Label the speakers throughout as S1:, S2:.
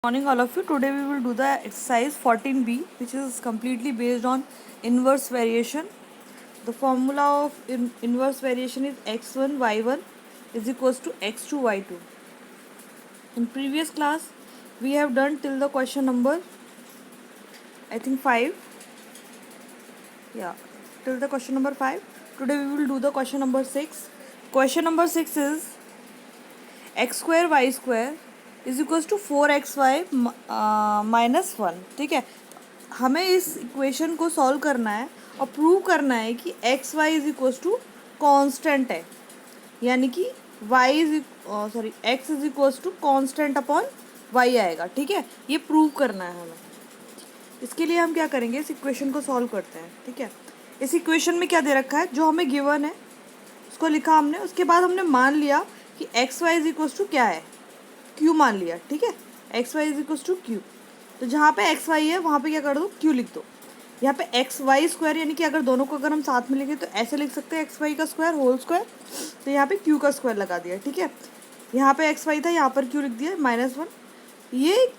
S1: Morning all of you. Today we will do the exercise 14b, which is completely based on inverse variation. The formula of inverse variation is x1 y1 is equals to x2 y2. In previous class we have done till the question number I think 5. Yeah, till the question number 5. Today we will do the question number 6. Question number 6 is x square y square is equals to 4xy minus 1. ठीक है, हमें इस equation को solve करना है और prove करना है कि X Y is equals to constant है, यानी कि X is equals to constant upon Y आएगा. ठीक है, ये प्रूव करना है हमें. इसके लिए हम क्या करेंगे, इस इक्वेशन को सॉल्व करते हैं. ठीक है, इस इक्वेशन में क्या दे रखा है, जो हमें गिवन है उसको लिखा हमने. उसके बाद हमने मान लिया कि X Y is equals to क्या है, क्यू मान लिया. ठीक है, X Y is equals to Q. तो जहाँ पे एक्स वाई है वहाँ पे क्या कर दो, क्यू लिख दो. यहाँ पे एक्स वाई स्क्वायर, यानी कि अगर दोनों को अगर हम साथ में लिखें तो ऐसे लिख सकते हैं एक्स वाई का स्क्वायर होल स्क्वायर. तो यहाँ पे क्यू का स्क्वायर लगा दिया. ठीक है, यहाँ पे एक्स वाई था, यहाँ पर क्यू लिख दिया -1. ये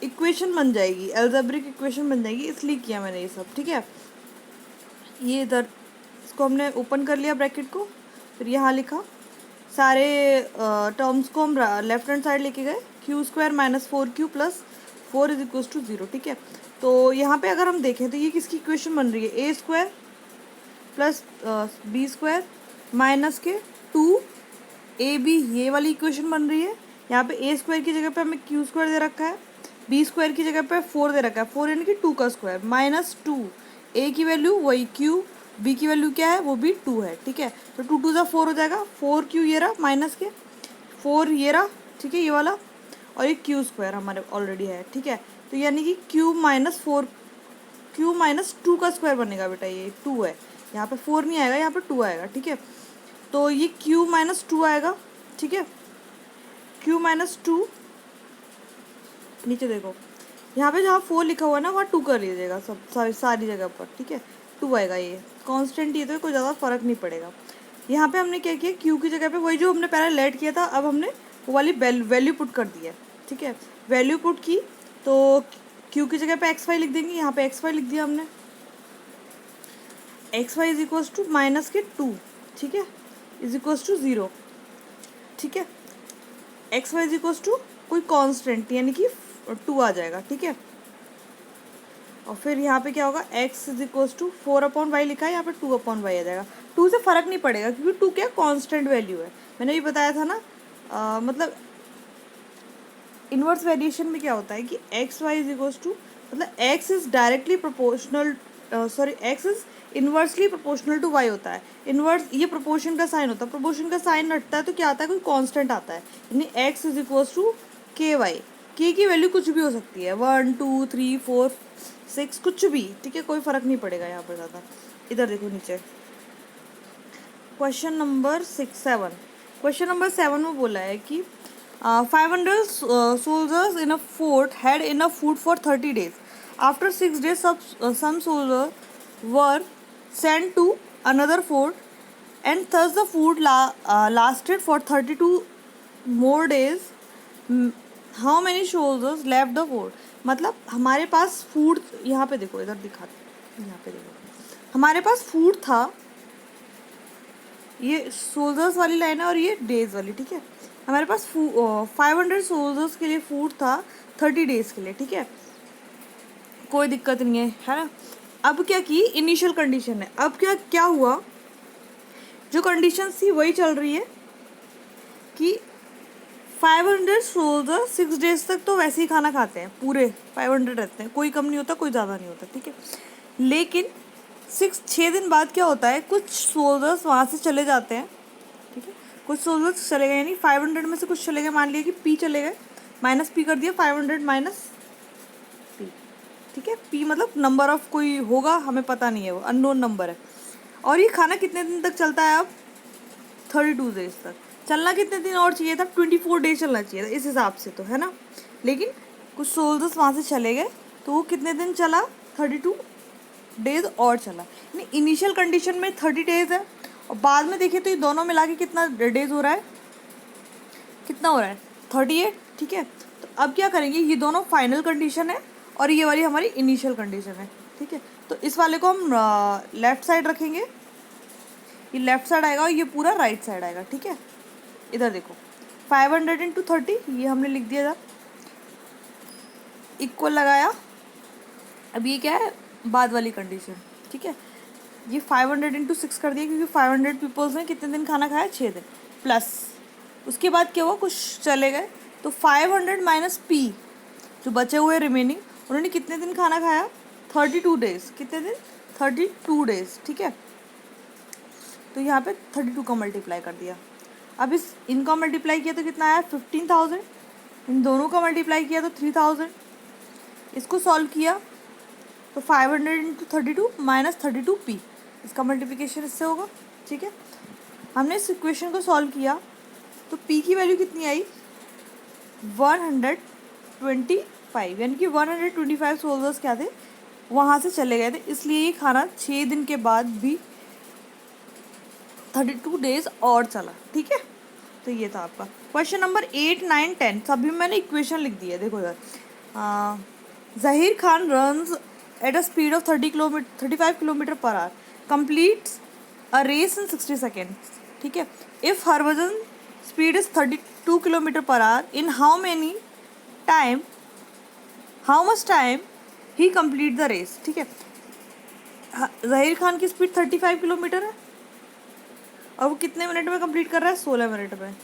S1: इक्वेशन बन जाएगी, एल्जेब्रिक इक्वेशन बन जाएगी, इसलिए किया मैंने ये सब. ठीक है, ये इधर इसको हमने ओपन कर लिया ब्रैकेट को, फिर यहाँ लिखा. सारे टर्म्स को हम लेफ्ट हैंड साइड लेके गए. Q square -4q plus 4 is equals to 0. ठीक है, तो यहाँ पे अगर हम देखें तो ये किसकी इक्वेशन बन रही है, a square plus b square minus के 2ab, ये वाली इक्वेशन बन रही है. यहाँ पे ए स्क्वायर की जगह पे हमें क्यू स्क्वायर दे रखा है, बी स्क्वायर की जगह पे 4 दे रखा है, 4 यानी कि 2 का स्क्वायर -2. ए की वैल्यू वही क्यू, बी की वैल्यू क्या है, वो भी 2 है. ठीक है, तो 2 2 4 हो जाएगा. 4q ये रहा माइनस के 4 ये रहा. ठीक है, ये वाला, और ये क्यू स्क्वायर हमारे ऑलरेडी है. ठीक है, तो यानी कि q -2 का स्क्वायर बनेगा बेटा. ये 2 है, यहाँ पे 4 नहीं आएगा, यहाँ पे 2 आएगा. ठीक है, तो ये q -2 आएगा. ठीक है, q -2 नीचे देखो, यहाँ पे जहाँ 4 लिखा हुआ है ना वहाँ 2 कर लीजिएगा सब सारी जगह पर. ठीक है, 2 आएगा. ये कांस्टेंट, ये तो कोई ज़्यादा फर्क नहीं पड़ेगा. यहाँ पे हमने क्या किया, क्यू की जगह पे वही जो हमने पहले लेट किया था, अब हमने वो वाली वैल्यू पुट कर दी है. ठीक है, वैल्यू पुट की तो क्यू की जगह पे एक्स वाई लिख देंगे. यहाँ पे एक्स वाई लिख दिया हमने, X Y is equals to -2. ठीक है, इज इक्वल्स टू 0. ठीक है, X Y is equals to कोई कांस्टेंट यानी कि 2 आ जाएगा. ठीक है, और फिर यहाँ पे क्या होगा, x is equals to 4/y लिखा है, यहाँ पे 2/y आ जाएगा. 2 से फ़र्क नहीं पड़ेगा क्योंकि 2 क्या कांस्टेंट वैल्यू है. मैंने भी बताया था ना, मतलब इन्वर्स वेरिएशन में क्या होता है कि X Y is equals to, मतलब x is directly proportional, x is inversely proportional to y होता है. इन्वर्स ये प्रोपोर्शन का साइन होता है. प्रोपोर्शन का साइन हटता है तो क्या आता है, कोई कांस्टेंट आता है, यानी x is equals to ky. k की वैल्यू कुछ भी हो सकती है, 1 2 3 4 6 कुछ भी. ठीक है, कोई फ़र्क नहीं पड़ेगा यहाँ पर ज़्यादा. इधर देखो नीचे क्वेश्चन नंबर 7. क्वेश्चन नंबर 7 में बोला है कि 500 soldiers in a fort had enough food for 30 days. After 6 days, some soldiers were sent to another fort, and thus the food lasted for 32 more days. How many soldiers left the fort? मतलब हमारे पास food, यहाँ पे देखो, इधर दिखा, यहाँ पे देखो, हमारे पास फूड था. ये सोल्जर्स वाली लाइन है और ये डेज वाली. ठीक है, हमारे पास 500 सोल्जर्स के लिए फूड था 30 डेज के लिए. ठीक है, कोई दिक्कत नहीं है ना. अब क्या की इनिशियल कंडीशन है. अब क्या हुआ, जो कंडीशन थी वही चल रही है कि 500 सोल्जर 6 डेज तक तो वैसे ही खाना खाते हैं, पूरे 500 रहते हैं, कोई कम नहीं होता, कोई ज़्यादा नहीं होता. ठीक है, लेकिन 6 दिन बाद क्या होता है, कुछ सोल्जर्स वहाँ से चले जाते हैं. ठीक है, कुछ सोल्जर्स चले गए, यानी 500 में से कुछ चले गए. मान लिया कि पी चले गए, -p कर दिया, 500 -p. ठीक है, p मतलब नंबर ऑफ कोई होगा, हमें पता नहीं है, वो अननोन नंबर है. और ये खाना कितने दिन तक चलता है, अब 32 डेज तक. चलना कितने दिन और चाहिए था, 24 डेज चलना चाहिए था इस हिसाब से, तो है ना. लेकिन कुछ सोल्जर्स वहाँ से चले गए तो वो कितने दिन चला, 32 डेज और चला. यानी इनिशियल कंडीशन में 30 डेज है, और बाद में देखिए तो ये दोनों मिला के कितना डेज हो रहा है, कितना हो रहा है, 38. ठीक है, तो अब क्या करेंगे, ये दोनों फाइनल कंडीशन है और ये वाली हमारी इनिशियल कंडीशन है, ठीक है। तो इस वाले को हम लेफ्ट साइड रखेंगे, ये लेफ्ट साइड आएगा और ये पूरा राइट साइड आएगा, ठीक है। इधर देखो 500 इंटू 30 ये हमने लिख दिया था, इक्वल लगाया। अब ये क्या है, बाद वाली कंडीशन, ठीक है। ये 500 इंटू 6 कर दिया क्योंकि 500 पीपल्स ने कितने दिन खाना खाया, 6 दिन, प्लस उसके बाद क्या हुआ, कुछ चले गए तो 500 माइनस पी, जो बचे हुए रिमेनिंग, उन्होंने कितने दिन खाना खाया, 32 डेज। कितने दिन, 32 डेज, ठीक है। तो यहाँ पे 32 का मल्टीप्लाई कर दिया। अब इनका मल्टीप्लाई किया तो कितना आया, 15,000। इन दोनों का मल्टीप्लाई किया तो 3,000। इसको सॉल्व किया तो 500 इंटू 32 माइनस 32 पी, इसका मल्टीप्लिकेशन इससे होगा, ठीक है। हमने इस इक्वेशन को सॉल्व किया तो पी की वैल्यू कितनी आई, 125, यानी कि 125 सोल्जर्स क्या थे, वहाँ से चले गए थे, इसलिए ये खाना 6 दिन के बाद भी 32 डेज और चला, ठीक है। तो ये था आपका क्वेश्चन नंबर 8, 9, 10 सभी में मैंने इक्वेशन लिख दी है, देखो यार। Zaheer Khan runs at a speed of 35 kilometre per hour, completes a race in 60 seconds, ठीक है। If Harbhajan speed is 32 kilometre per hour, in how much time he complete the race, ठीक है। जहीर खान की स्पीड 35 किलोमीटर है और वो कितने मिनट में कंप्लीट कर रहा है, 16 मिनट में।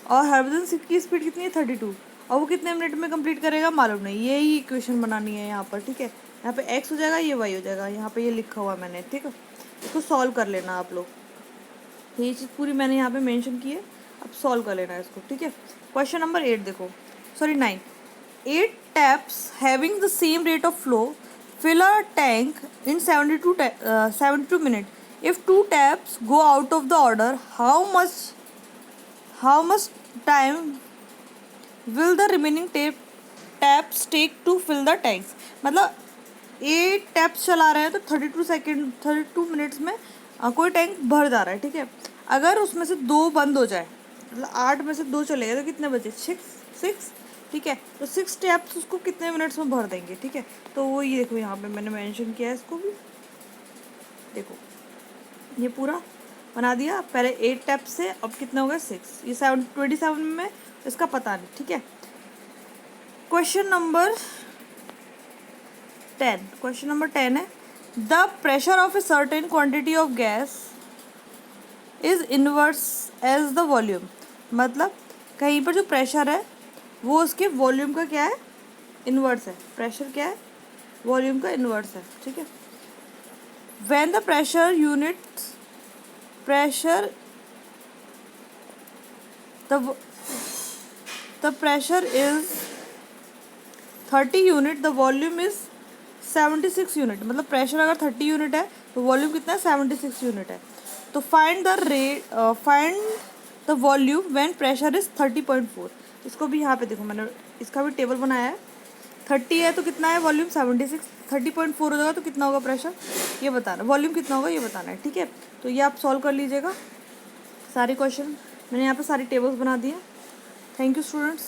S1: और हरभजन सिंह की स्पीड कितनी है, 32, और वो कितने मिनट में कंप्लीट करेगा, मालूम नहीं। यही इक्वेशन बनानी है यहाँ पर, ठीक है। यहाँ पे x हो जाएगा, ये y हो जाएगा, यहाँ पे ये लिखा हुआ मैंने, ठीक है। इसको सॉल्व कर लेना आप लोग, ये चीज़ पूरी मैंने यहाँ पे मेंशन की है, अब सॉल्व कर लेना है इसको, ठीक है। क्वेश्चन नंबर 8 देखो, sorry 9, 8 taps having the same rate of flow fill a tank in 72 minutes. If 2 taps go out of the order, how much time will the remaining taps take to fill the tanks? मतलब 8 taps चला रहे हैं तो 32 minutes में कोई tank भर जा रहा है, ठीक है। अगर उसमें से 2 बंद हो जाए, मतलब 8 में से 2 चले गए तो कितने बचे, 6, ठीक है। तो 6 टैप्स उसको कितने मिनट्स में भर देंगे, ठीक है। तो वो ये देखो यहाँ पे मैंने मेंशन किया है, इसको भी देखो, ये पूरा बना दिया। पहले 8 टैप्स से अब कितने हो गए, 6, ये 27 में इसका पता नहीं, ठीक है। क्वेश्चन नंबर 10 है, the pressure of a certain quantity of gas is inverse as the volume, मतलब कहीं पर जो प्रेशर है वो उसके वॉल्यूम का क्या है, इन्वर्स है। प्रेशर क्या है, वॉल्यूम का इन्वर्स है, ठीक है। When the pressure is 30 unit, the volume is 76 unit, मतलब प्रेशर अगर 30 यूनिट है तो वॉल्यूम कितना है, 76 यूनिट है। तो find the volume when pressure is 30.4। इसको भी यहाँ पे देखो, मैंने इसका भी टेबल बनाया है। 30 है तो कितना है वॉल्यूम, 76, 30.4 हो जाएगा तो कितना होगा प्रेशर, ये बताना, वॉल्यूम कितना होगा ये बताना है, ठीक है। तो ये आप सॉल्व कर लीजिएगा सारे क्वेश्चन, मैंने यहाँ पे सारी टेबल्स बना दी हैं। Thank you students.